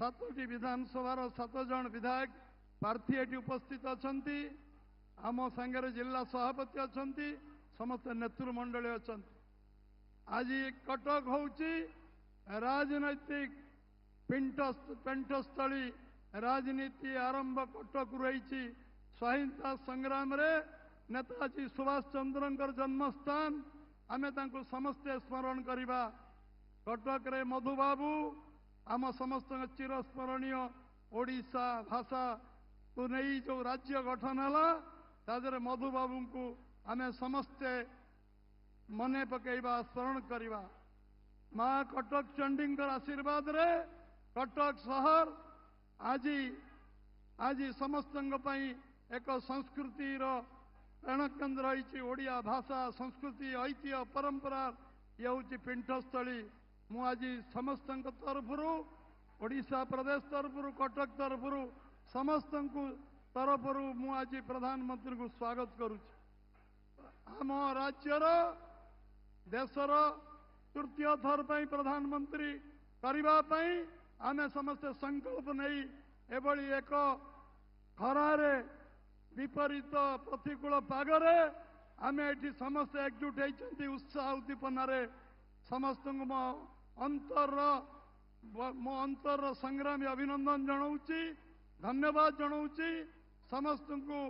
सातोटी विधानसभा 7 जन विधायक प्रार्थी एटी उपस्थित अछंती आम सांगरे जिला सभापति अछंती समस्त नेतृमंडली अछंती। आज कटक होउची राजनैतिक पेंटस्थली राजनीति आरंभ कटक रही स्वाधीनता संग्राम रे नेताजी सुभाष चंद्र जन्मस्थान आमे तांको समस्ते स्मरण करिबा। कटक रे मधुबाबू आम समस्त चिरस्मरणीय ओडिशा भाषा को नहीं जो राज्य गठन है तादरे मधुबाबू को आमे समस्ते मने पकेबा स्मरण करिबा। माँ कटक चंडी आशीर्वाद रे कटक शहर आज आज समस्त एक संस्कृति प्रेरण केन्द्र रही ओडिया भाषा संस्कृति ऐतिह्य परंपरा ये हूँ पीठस्थली। मु आज समस्त तरफ ओडिशा प्रदेश तरफ कटक तरफ समस्त तरफ मु आज प्रधानमंत्री को स्वागत करुच्ची। आम राज्यर देशर तृतीय थर पर प्रधानमंत्री करने आमे समस्ते संकल्प नहीं एभली एक खरारे विपरीत प्रतिकूल पागरे आमे एठी समस्त एकजुट होती उत्साह उद्दीपनार समस्त मो अंतर संग्रामी अभिनंदन जनाऊँगी धन्यवाद जनाऊँगी। समस्त को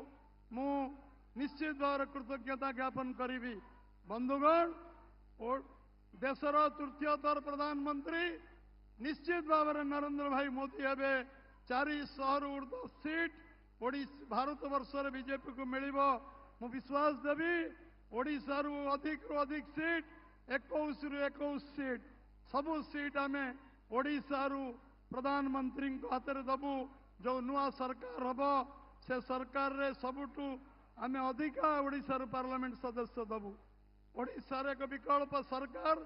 मु निश्चित भाव कृतज्ञता ज्ञापन करी। बंधुगण देशर तृतीय थर प्रधानमंत्री निश्चित भाव में नरेंद्र भाई मोदी हे 400 ऊर्ध सीट भारत वर्ष बीजेपी को मिल मु विश्वास देवी। ओडिशा रु अधिक सीट 21 रु 21 सीट सबु सीट आमे ओडिशा रु प्रधानमंत्री हाथ में दबू। जो नुआ सरकार हम से सरकार रे सबुठू आमे अधिका ओडिशा रु पार्लियामेंट सदस्य दबू। ओडिशा रे एक विकल्प सरकार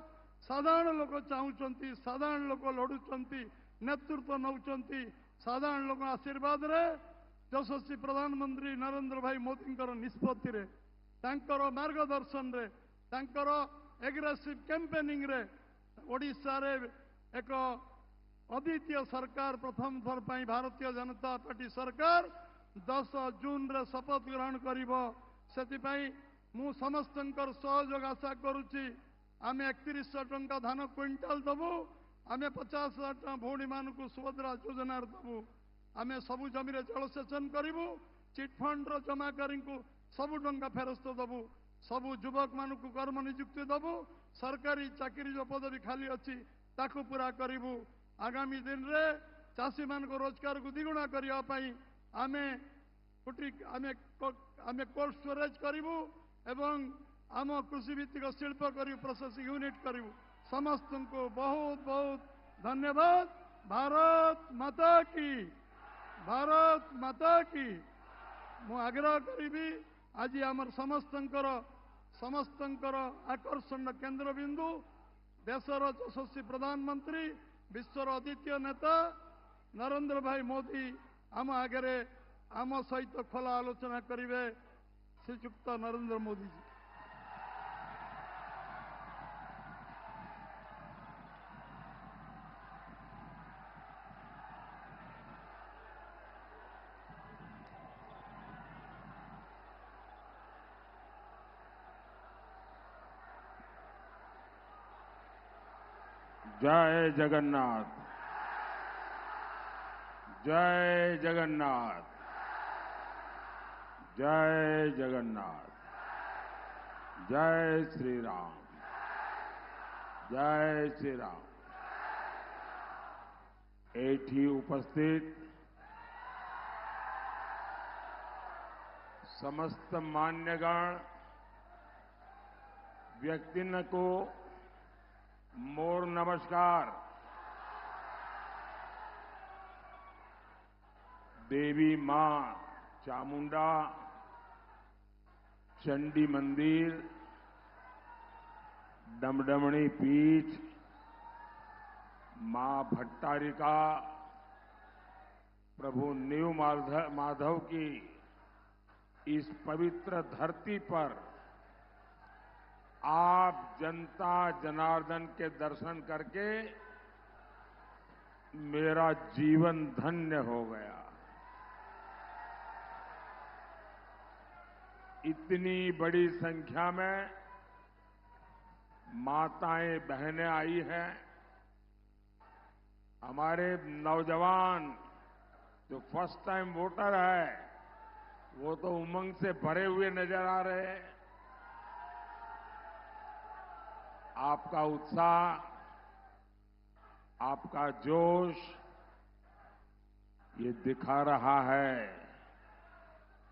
साधारण लोक चाहूँगी साधारण लोक लड़ुंट नेतृत्व नौकरी साधारण लोक आशीर्वाद रे यशस्वी प्रधानमंत्री नरेंद्र भाई मोदी निष्पत्ति रे तांकर मार्गदर्शन रे तांकर एग्रेसिव कैंपेनिंग रे ओडिशा रे एक अद्वितीय सरकार प्रथम थर पर भारतीय जनता पार्टी सरकार 10 जून रे शपथ ग्रहण करिबो। सेतिपई मु समस्त सहयोग आशा करुच्ची। आमे 3100 टंका धान क्विंटाल दबू आमे 50,000 टका भौणी मान को सुभद्रा योजना दबू। आमे सबु जमी जलसेचन करूँ चिटफंड जमाकारी को सबु टंका फेरस्त दबू सबु युवक मान को कर्म नियुक्ति दबू सरकारी चाकरी जो पदवी खाली अच्छी ताकू पूरा करूँ। आगामी दिन रे चाषी मान को रोजगार को द्विगुणा करने आमे कोल्ड स्टोरेज करूँ एवं आम कृषि भित्तिक शिल्प करूँ प्रोसेसिंग यूनिट करूँ। समस्त को बहुत बहुत धन्यवाद। भारत माता की भारत माता की। मु आग्रह करी आज आमर समस्तंकर आकर्षण केंद्र बिंदु देशर यशस्वी प्रधानमंत्री विश्वर अद्वितीय नेता नरेंद्र भाई मोदी आम आगे आम सहित खोला आलोचना करेंगे। श्रीयुक्त नरेंद्र मोदी जी। जय जगन्नाथ जय जगन्नाथ जय जगन्नाथ जय श्री राम जय श्री राम। एठी उपस्थित समस्त मान्यगण व्यक्तिन को मोर नमस्कार। देवी मां चामुंडा चंडी मंदिर डमडमणी पीठ मां भट्टारिका प्रभु नीव माधव की इस पवित्र धरती पर आप जनता जनार्दन के दर्शन करके मेरा जीवन धन्य हो गया। इतनी बड़ी संख्या में माताएं बहनें आई हैं। हमारे नौजवान जो फर्स्ट टाइम वोटर है वो तो उमंग से भरे हुए नजर आ रहे हैं। आपका उत्साह, आपका जोश ये दिखा रहा है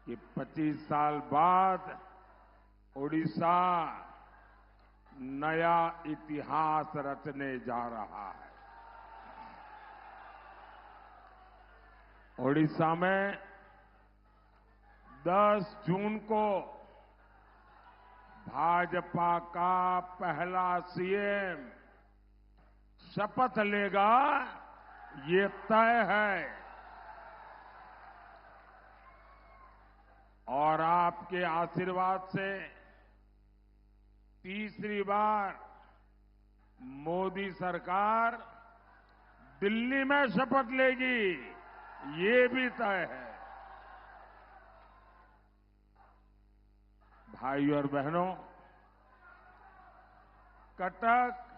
कि 25 साल बाद ओडिशा नया इतिहास रचने जा रहा है। ओडिशा में 10 जून को भाजपा का पहला सीएम शपथ लेगा, ये तय है। और आपके आशीर्वाद से तीसरी बार मोदी सरकार दिल्ली में शपथ लेगी, ये भी तय है। भाइयों और बहनों, कटक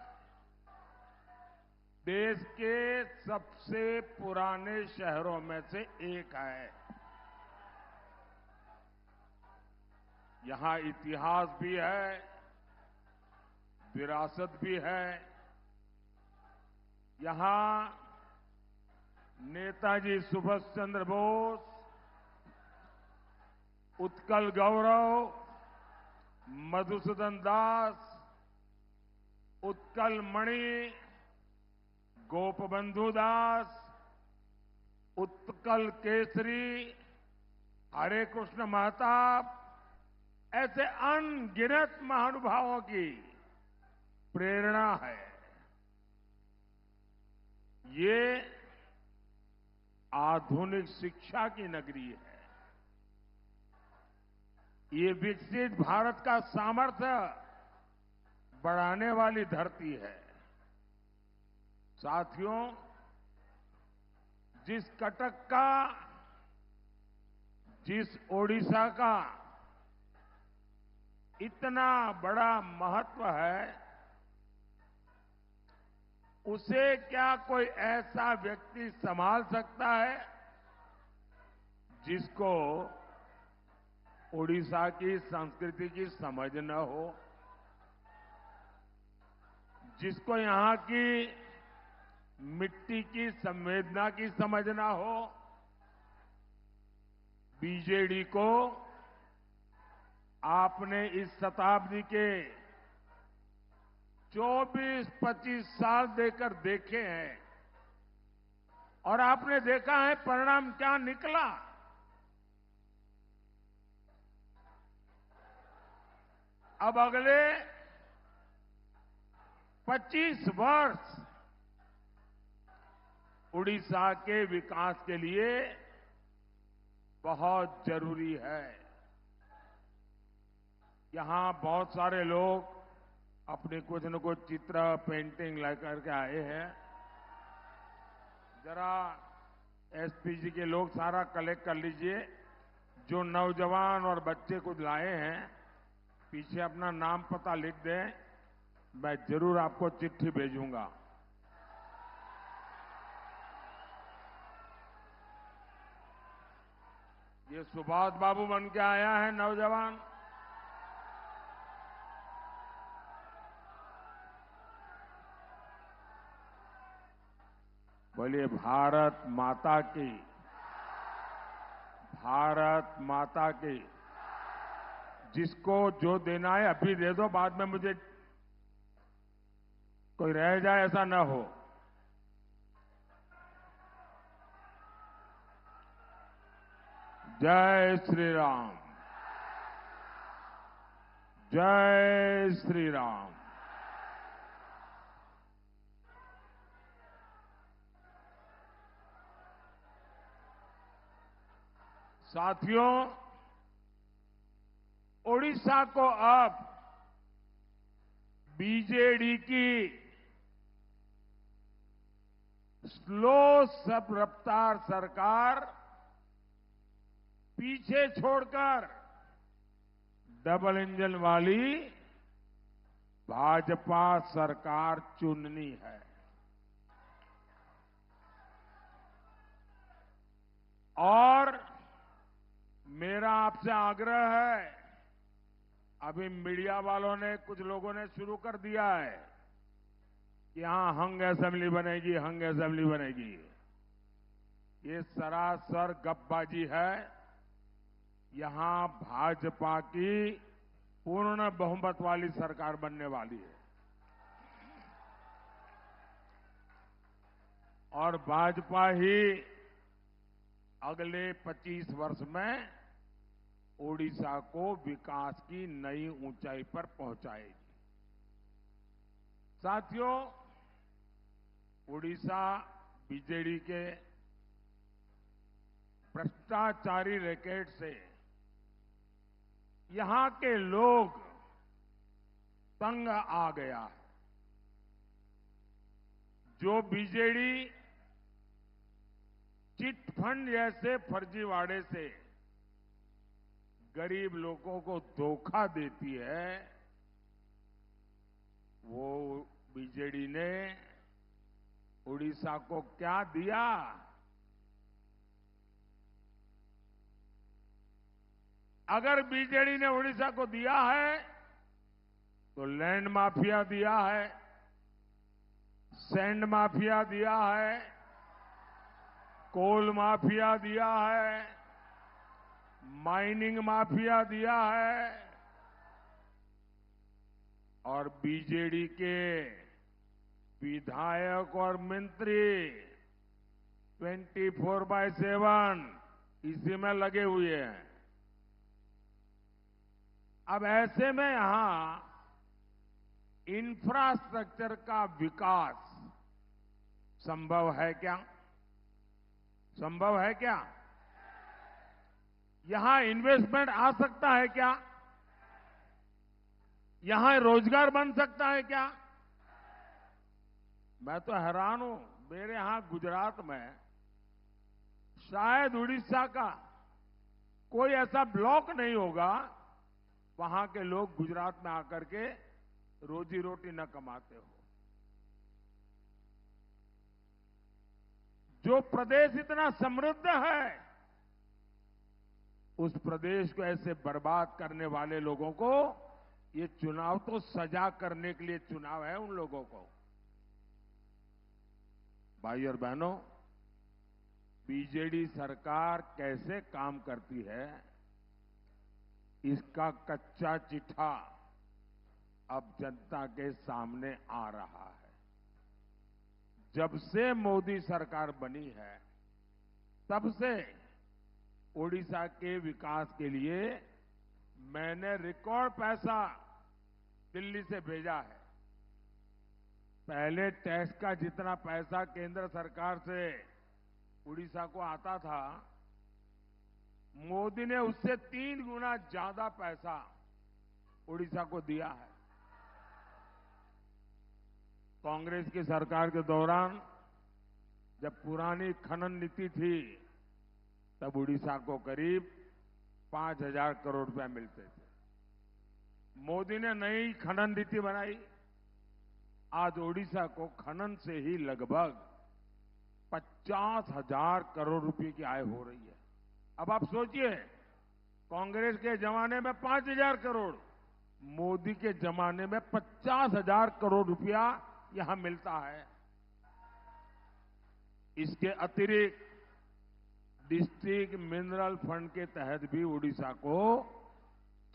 देश के सबसे पुराने शहरों में से एक है। यहां इतिहास भी है, विरासत भी है। यहां नेताजी सुभाष चंद्र बोस, उत्कल गौरव, मधुसूदन दास, उत्कल मणि, गोपबंधु दास, उत्कल केसरी, हरे कृष्ण महताब, ऐसे अनगिनत महानुभावों की प्रेरणा है। ये आधुनिक शिक्षा की नगरी है। ये विकसित भारत का सामर्थ्य बढ़ाने वाली धरती है। साथियों, जिस कटक का, जिस ओडिशा का इतना बड़ा महत्व है, उसे क्या कोई ऐसा व्यक्ति संभाल सकता है जिसको ओडिशा की संस्कृति की समझ न हो, जिसको यहां की मिट्टी की संवेदना की समझ न हो? बीजेडी को आपने इस शताब्दी के 24-25 साल देकर देखे हैं और आपने देखा है परिणाम क्या निकला। अब अगले 25 वर्ष उड़ीसा के विकास के लिए बहुत जरूरी है। यहां बहुत सारे लोग अपने कुछ न कुछ चित्र, पेंटिंग लेकर के आए हैं। जरा एसपी जी के लोग सारा कलेक्ट कर लीजिए। जो नौजवान और बच्चे कुछ लाए हैं, पीछे अपना नाम पता लिख दें, मैं जरूर आपको चिट्ठी भेजूंगा। ये सुभाष बाबू बन के आया है नौजवान। बोलिए भारत माता की, भारत माता की। जिसको जो देना है अभी दे दो, बाद में मुझे कोई रह जाए ऐसा ना हो। जय श्री राम, जय श्री राम। साथियों, ओडिशा को अब बीजेडी की स्लो सब रफ्तार सरकार पीछे छोड़कर डबल इंजन वाली भाजपा सरकार चुननी है। और मेरा आपसे आग्रह है, अभी मीडिया वालों ने, कुछ लोगों ने शुरू कर दिया है कि यहां हंग असेंबली बनेगी, हंग असेंबली बनेगी। ये सरासर गपबाजी है। यहां भाजपा की पूर्ण बहुमत वाली सरकार बनने वाली है और भाजपा ही अगले 25 वर्ष में ओडिशा को विकास की नई ऊंचाई पर पहुंचाएगी। साथियों, ओडिशा बीजेडी के भ्रष्टाचारी रैकेट से यहां के लोग तंग आ गया है। जो बीजेडी चिट फंड जैसे फर्जीवाड़े से गरीब लोगों को धोखा देती है, वो बीजेडी ने उड़ीसा को क्या दिया? अगर बीजेडी ने उड़ीसा को दिया है तो लैंड माफिया दिया है, सैंड माफिया दिया है, कोल माफिया दिया है, माइनिंग माफिया दिया है और बीजेडी के विधायक और मंत्री 24/7 इसी में लगे हुए हैं। अब ऐसे में यहां इंफ्रास्ट्रक्चर का विकास संभव है क्या? संभव है क्या? यहां इन्वेस्टमेंट आ सकता है क्या? यहां रोजगार बन सकता है क्या? मैं तो हैरान हूं। मेरे यहां गुजरात में शायद उड़ीसा का कोई ऐसा ब्लॉक नहीं होगा वहां के लोग गुजरात में आकर के रोजी रोटी न कमाते हो। जो प्रदेश इतना समृद्ध है, उस प्रदेश को ऐसे बर्बाद करने वाले लोगों को ये चुनाव तो सजा करने के लिए चुनाव है उन लोगों को। भाई और बहनों, बीजेडी सरकार कैसे काम करती है, इसका कच्चा चिट्ठा अब जनता के सामने आ रहा है। जब से मोदी सरकार बनी है, तब से ओडिशा के विकास के लिए मैंने रिकॉर्ड पैसा दिल्ली से भेजा है। पहले टैक्स का जितना पैसा केंद्र सरकार से उड़ीसा को आता था, मोदी ने उससे 3 गुना ज्यादा पैसा उड़ीसा को दिया है। कांग्रेस की सरकार के दौरान जब पुरानी खनन नीति थी, तब उड़ीसा को करीब 5,000 करोड़ रुपया मिलते थे। मोदी ने नई खनन नीति बनाई। आज ओडिशा को खनन से ही लगभग 50,000 करोड़ रुपए की आय हो रही है। अब आप सोचिए, कांग्रेस के जमाने में 5,000 करोड़, मोदी के जमाने में 50,000 करोड़ रुपया यहां मिलता है। इसके अतिरिक्त डिस्ट्रिक्ट मिनरल फंड के तहत भी उड़ीसा को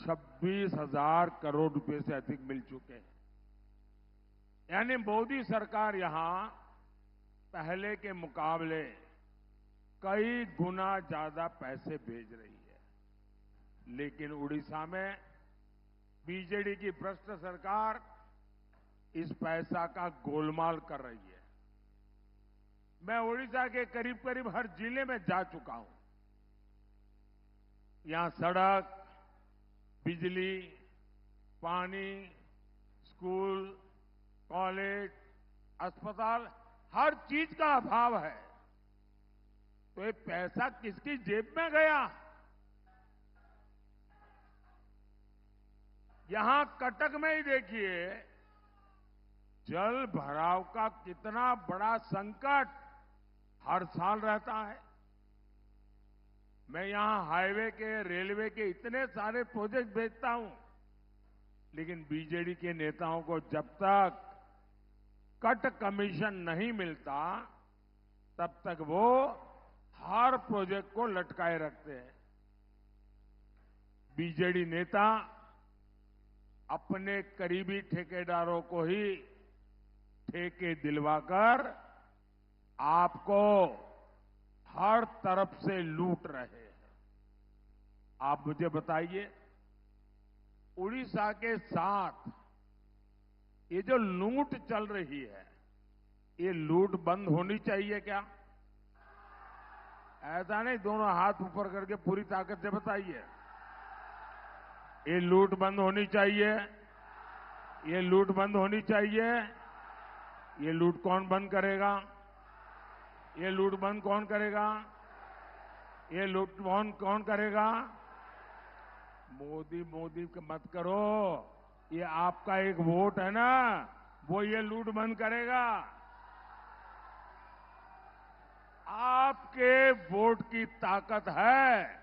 26,000 करोड़ रुपए से अधिक मिल चुके हैं। यानी मोदी सरकार यहां पहले के मुकाबले कई गुना ज्यादा पैसे भेज रही है। लेकिन उड़ीसा में बीजेडी की भ्रष्ट सरकार इस पैसा का गोलमाल कर रही है। मैं उड़ीसा के करीब करीब हर जिले में जा चुका हूं। यहां सड़क, बिजली, पानी, स्कूल, कॉलेज, अस्पताल हर चीज का अभाव है, तो ये पैसा किसकी जेब में गया? यहां कटक में ही देखिए, जल भराव का कितना बड़ा संकट हर साल रहता है। मैं यहां हाईवे के, रेलवे के इतने सारे प्रोजेक्ट भेजता हूं, लेकिन बीजेडी के नेताओं को जब तक कट कमीशन नहीं मिलता, तब तक वो हर प्रोजेक्ट को लटकाए रखते हैं। बीजेडी नेता अपने करीबी ठेकेदारों को ही ठेके दिलवाकर आपको हर तरफ से लूट रहे हैं। आप मुझे बताइए, उड़ीसा के साथ ये जो लूट चल रही है, ये लूट बंद होनी चाहिए क्या? ऐसा नहीं, दोनों हाथ ऊपर करके पूरी ताकत से बताइए, ये लूट बंद होनी चाहिए, ये लूट बंद होनी चाहिए। ये लूट कौन बंद करेगा? ये लूट बंद कौन करेगा? ये लूट कौन करेगा? मोदी मोदी मत करो, ये आपका एक वोट है ना, वो ये लूट बंद करेगा। आपके वोट की ताकत है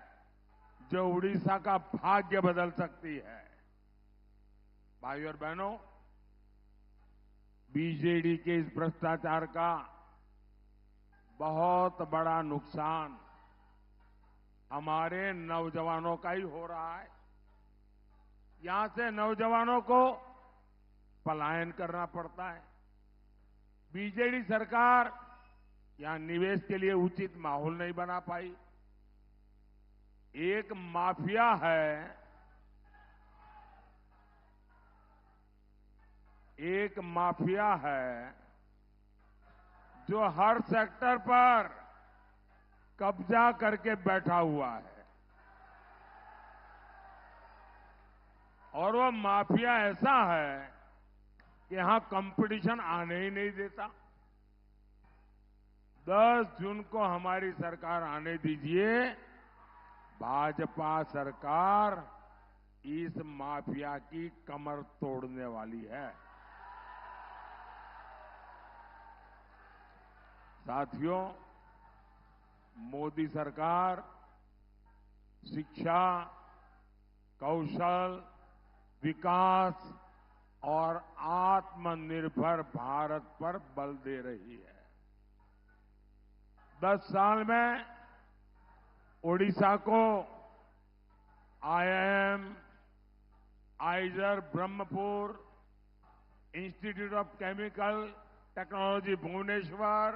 जो उड़ीसा का भाग्य बदल सकती है। भाइयों और बहनों, बीजेडी के इस भ्रष्टाचार का बहुत बड़ा नुकसान हमारे नौजवानों का ही हो रहा है। यहां से नौजवानों को पलायन करना पड़ता है। बीजेडी सरकार यहां निवेश के लिए उचित माहौल नहीं बना पाई। एक माफिया है, एक माफिया है जो हर सेक्टर पर कब्जा करके बैठा हुआ है, और वो माफिया ऐसा है कि यहां कंपटीशन आने ही नहीं देता। 10 जून को हमारी सरकार आने दीजिए, भाजपा सरकार इस माफिया की कमर तोड़ने वाली है। साथियों, मोदी सरकार शिक्षा, कौशल, विकास और आत्मनिर्भर भारत पर बल दे रही है। 10 साल में ओडिशा को IIM, IISER Brahmapur, institute of chemical technology Bhubaneswar,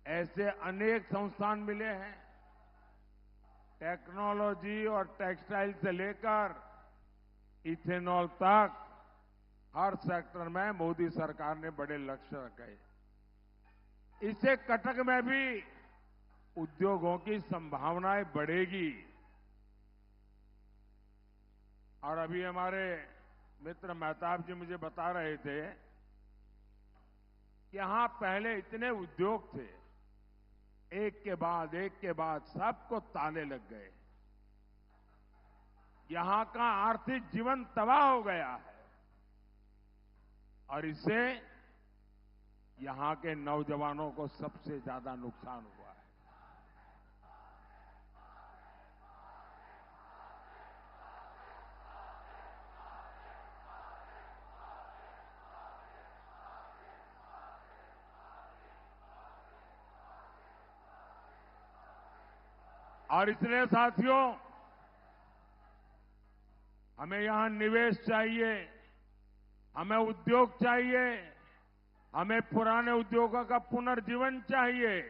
ऐसे अनेक संस्थान मिले हैं। टेक्नोलॉजी और टेक्सटाइल से लेकर इथेनॉल तक हर सेक्टर में मोदी सरकार ने बड़े लक्ष्य रखे। इससे कटक में भी उद्योगों की संभावनाएं बढ़ेगी। और अभी हमारे मित्र मेहताब जी मुझे बता रहे थे कि यहां पहले इतने उद्योग थे, एक के बाद सबको ताले लग गए। यहां का आर्थिक जीवन तबाह हो गया है, और इससे यहां के नौजवानों को सबसे ज्यादा नुकसान हुआ है। और इसलिए साथियों, हमें यहां निवेश चाहिए, हमें उद्योग चाहिए, हमें पुराने उद्योगों का पुनर्जीवन चाहिए।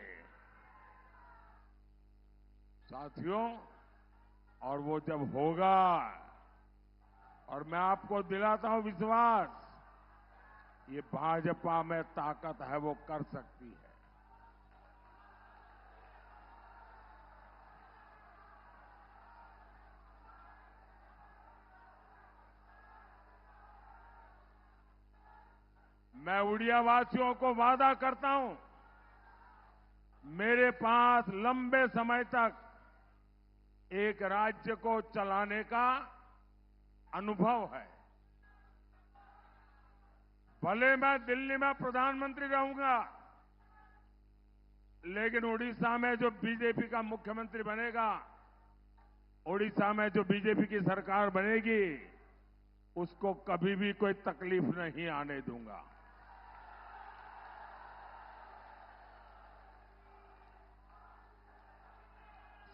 साथियों, और वो जब होगा, और मैं आपको दिलाता हूं विश्वास, ये भाजपा में ताकत है, वो कर सकती है। मैं उड़िया वासियों को वादा करता हूं, मेरे पास लंबे समय तक एक राज्य को चलाने का अनुभव है। भले मैं दिल्ली में प्रधानमंत्री रहूंगा, लेकिन उड़ीसा में जो बीजेपी का मुख्यमंत्री बनेगा, उड़ीसा में जो बीजेपी की सरकार बनेगी, उसको कभी भी कोई तकलीफ नहीं आने दूंगा।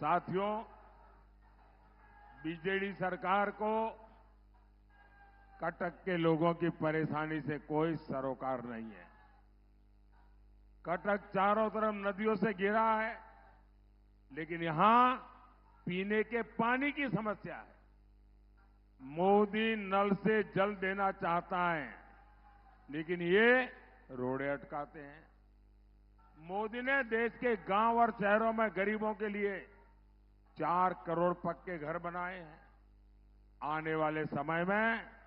साथियों, बीजेडी सरकार को कटक के लोगों की परेशानी से कोई सरोकार नहीं है। कटक चारों तरफ नदियों से घिरा है, लेकिन यहां पीने के पानी की समस्या है। मोदी नल से जल देना चाहता है, लेकिन ये रोड़े अटकाते हैं। मोदी ने देश के गांव और शहरों में गरीबों के लिए 4 करोड़ पक्के घर बनाए हैं। आने वाले समय में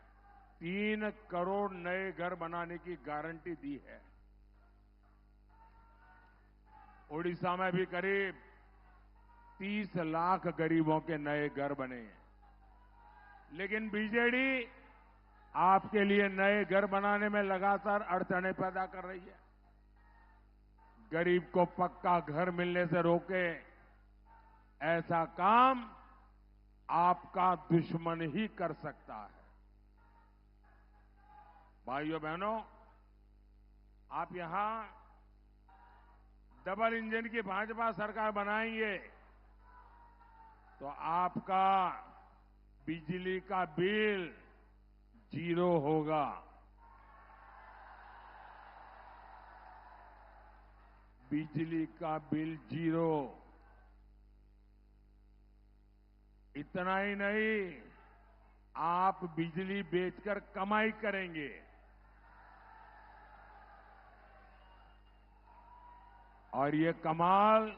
3 करोड़ नए घर बनाने की गारंटी दी है। ओडिशा में भी करीब 30 लाख गरीबों के नए घर बने हैं। लेकिन बीजेडी आपके लिए नए घर बनाने में लगातार अड़चनें पैदा कर रही है। गरीब को पक्का घर मिलने से रोके, ऐसा काम आपका दुश्मन ही कर सकता है। भाइयों बहनों, आप यहां डबल इंजन की भाजपा सरकार बनाएंगे तो आपका बिजली का बिल 0 होगा। बिजली का बिल 0। इतना ही नहीं, आप बिजली बेचकर कमाई करेंगे। और ये कमाल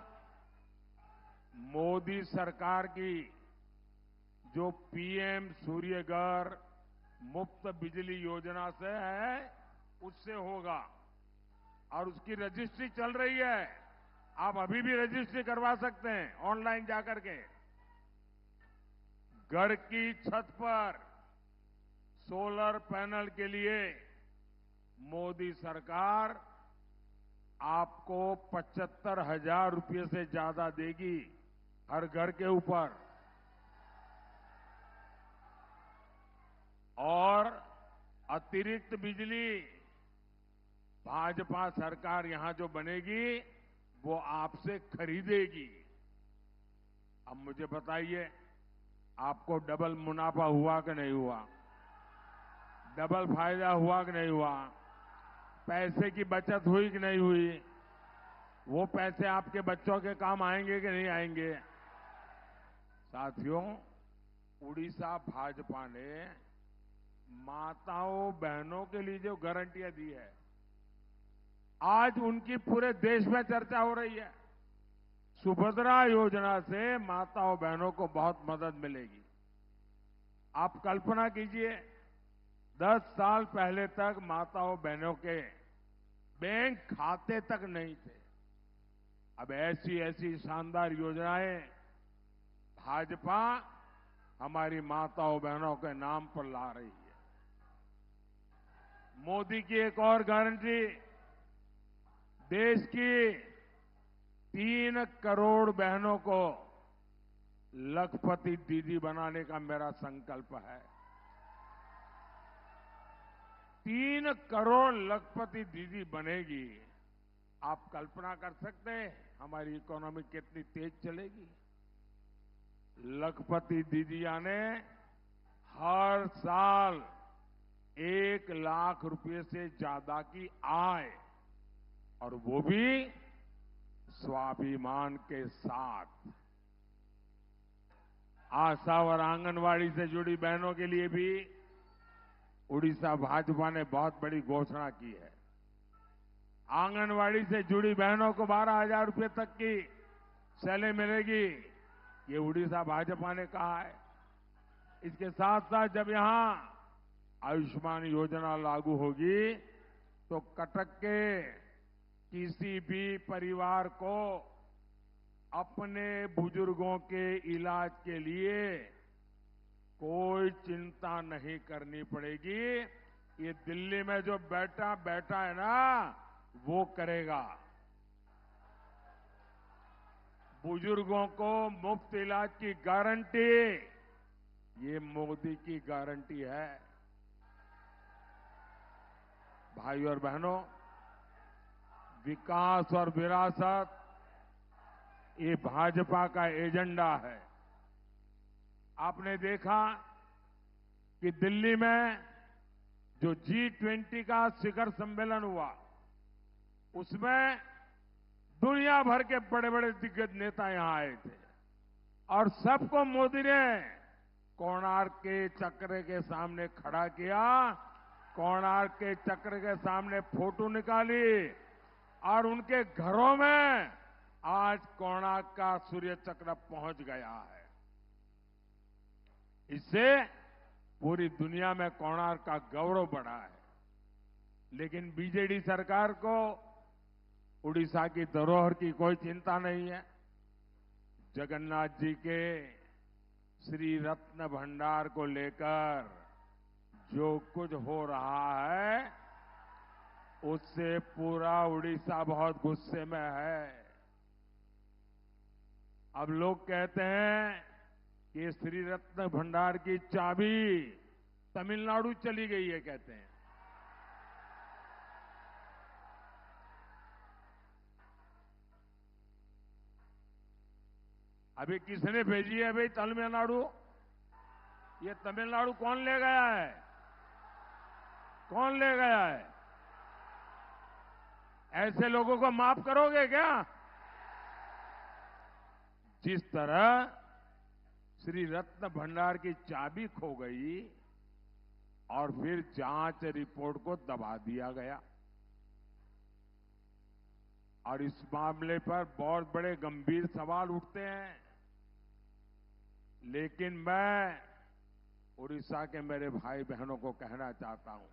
मोदी सरकार की जो पीएम सूर्यघर मुफ्त बिजली योजना से है, उससे होगा। और उसकी रजिस्ट्री चल रही है। आप अभी भी रजिस्ट्री करवा सकते हैं ऑनलाइन जाकर के। घर की छत पर सोलर पैनल के लिए मोदी सरकार आपको 75,000 रुपये से ज्यादा देगी हर घर के ऊपर। और अतिरिक्त बिजली भाजपा सरकार यहां जो बनेगी, वो आपसे खरीदेगी। अब मुझे बताइए, आपको डबल मुनाफा हुआ कि नहीं हुआ? डबल फायदा हुआ कि नहीं हुआ? पैसे की बचत हुई कि नहीं हुई? वो पैसे आपके बच्चों के काम आएंगे कि नहीं आएंगे? साथियों, उड़ीसा भाजपा ने माताओं बहनों के लिए जो गारंटियां दी है, आज उनकी पूरे देश में चर्चा हो रही है। सुभद्रा योजना से माताओं बहनों को बहुत मदद मिलेगी। आप कल्पना कीजिए, 10 साल पहले तक माताओं बहनों के बैंक खाते तक नहीं थे। अब ऐसी ऐसी शानदार योजनाएं भाजपा हमारी माताओं बहनों के नाम पर ला रही है। मोदी की एक और गारंटी, देश की 3 करोड़ बहनों को लखपति दीदी बनाने का मेरा संकल्प है। 3 करोड़ लखपति दीदी बनेगी। आप कल्पना कर सकते हैं हमारी इकोनॉमी कितनी तेज चलेगी। लखपति दीदियां ने हर साल 1 लाख रुपए से ज्यादा की आय, और वो भी स्वाभिमान के साथ। आशा और आंगनवाड़ी से जुड़ी बहनों के लिए भी उड़ीसा भाजपा ने बहुत बड़ी घोषणा की है। आंगनवाड़ी से जुड़ी बहनों को 12,000 रुपए तक की सैलरी मिलेगी, ये उड़ीसा भाजपा ने कहा है। इसके साथ साथ जब यहां आयुष्मान योजना लागू होगी तो कटक के किसी भी परिवार को अपने बुजुर्गों के इलाज के लिए कोई चिंता नहीं करनी पड़ेगी। ये दिल्ली में जो बैठा है ना, वो करेगा। बुजुर्गों को मुफ्त इलाज की गारंटी, ये मोदी की गारंटी है। भाइयों और बहनों, विकास और विरासत ये भाजपा का एजेंडा है। आपने देखा कि दिल्ली में जो G20 का शिखर सम्मेलन हुआ, उसमें दुनिया भर के बड़े बड़े दिग्गज नेता यहां आए थे और सबको मोदी ने कोणार्क के चक्र के सामने खड़ा किया, कोणार्क के चक्र के सामने फोटो निकाली और उनके घरों में आज कोणार्क का सूर्य चक्र पहुंच गया है। इससे पूरी दुनिया में कोणार्क का गौरव बढ़ा है। लेकिन बीजेडी सरकार को उड़ीसा की धरोहर की कोई चिंता नहीं है। जगन्नाथ जी के श्री रत्न भंडार को लेकर जो कुछ हो रहा है, उससे पूरा उड़ीसा बहुत गुस्से में है। अब लोग कहते हैं कि श्री रत्न भंडार की चाबी तमिलनाडु चली गई है, कहते हैं। अभी किसने भेजी है भाई तमिलनाडु? ये तमिलनाडु कौन ले गया है? कौन ले गया है? ऐसे लोगों को माफ करोगे क्या? जिस तरह श्री रत्न भंडार की चाबी खो गई और फिर जांच रिपोर्ट को दबा दिया गया, और इस मामले पर बहुत बड़े गंभीर सवाल उठते हैं। लेकिन मैं उड़ीसा के मेरे भाई बहनों को कहना चाहता हूं,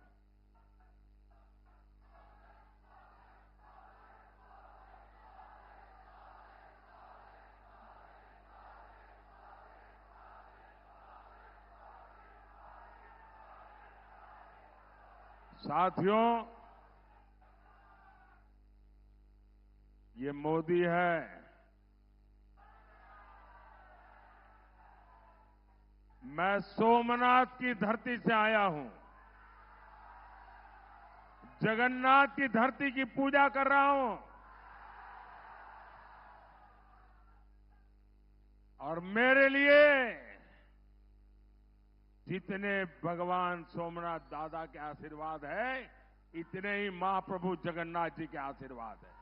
साथियों, ये मोदी है, मैं सोमनाथ की धरती से आया हूं, जगन्नाथ की धरती की पूजा कर रहा हूं, और मेरे लिए जितने भगवान सोमनाथ दादा के आशीर्वाद है, इतने ही महाप्रभु जगन्नाथ जी के आशीर्वाद है।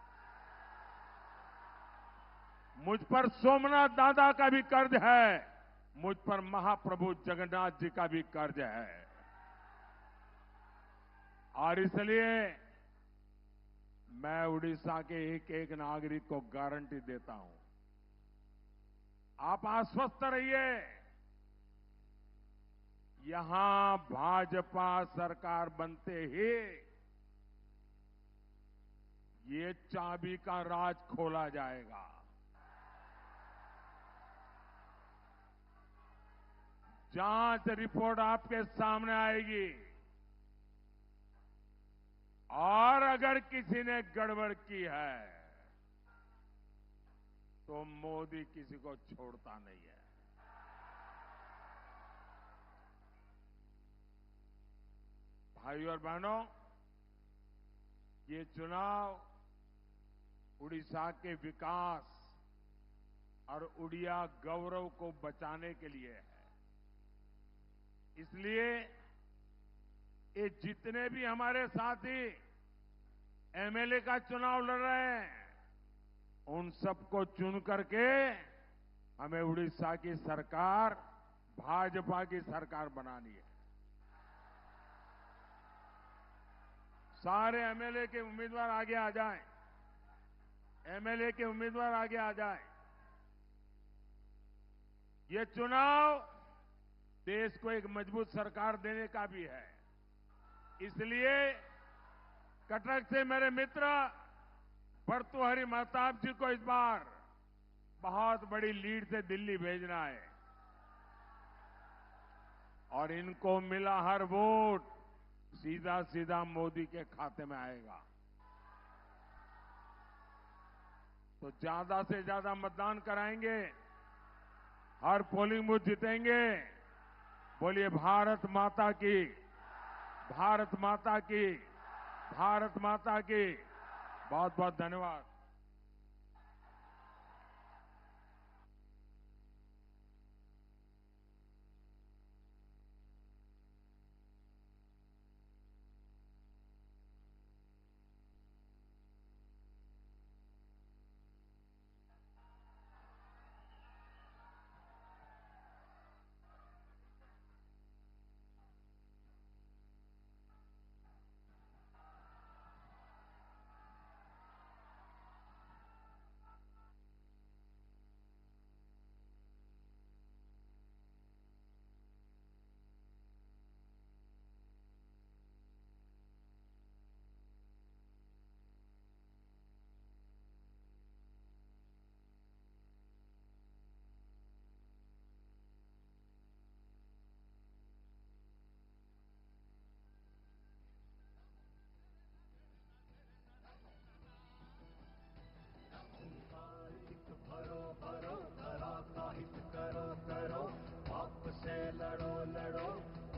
मुझ पर सोमनाथ दादा का भी कर्ज है, मुझ पर महाप्रभु जगन्नाथ जी का भी कर्ज है। और इसलिए मैं उड़ीसा के एक एक नागरिक को गारंटी देता हूं, आप आश्वस्त रहिए, यहां भाजपा सरकार बनते ही ये चाबी का राज खोला जाएगा। जांच रिपोर्ट आपके सामने आएगी, और अगर किसी ने गड़बड़ की है तो मोदी किसी को छोड़ता नहीं है। भाइयों और बहनों, ये चुनाव उड़ीसा के विकास और उड़िया गौरव को बचाने के लिए है। इसलिए ये जितने भी हमारे साथी एमएलए का चुनाव लड़ रहे हैं, उन सबको चुन करके हमें उड़ीसा की सरकार, भाजपा की सरकार बनानी है। सारे एमएलए के उम्मीदवार आगे आ जाएं, एमएलए के उम्मीदवार आगे आ जाएं। ये चुनाव देश को एक मजबूत सरकार देने का भी है। इसलिए कटक से मेरे मित्र भर्तृहरि महताब जी को इस बार बहुत बड़ी लीड से दिल्ली भेजना है और इनको मिला हर वोट सीधा सीधा मोदी के खाते में आएगा। तो ज्यादा से ज्यादा मतदान कराएंगे, हर पोलिंग बूथ जीतेंगे। बोलिए भारत माता की, भारत माता की, भारत माता की। बहुत बहुत धन्यवाद।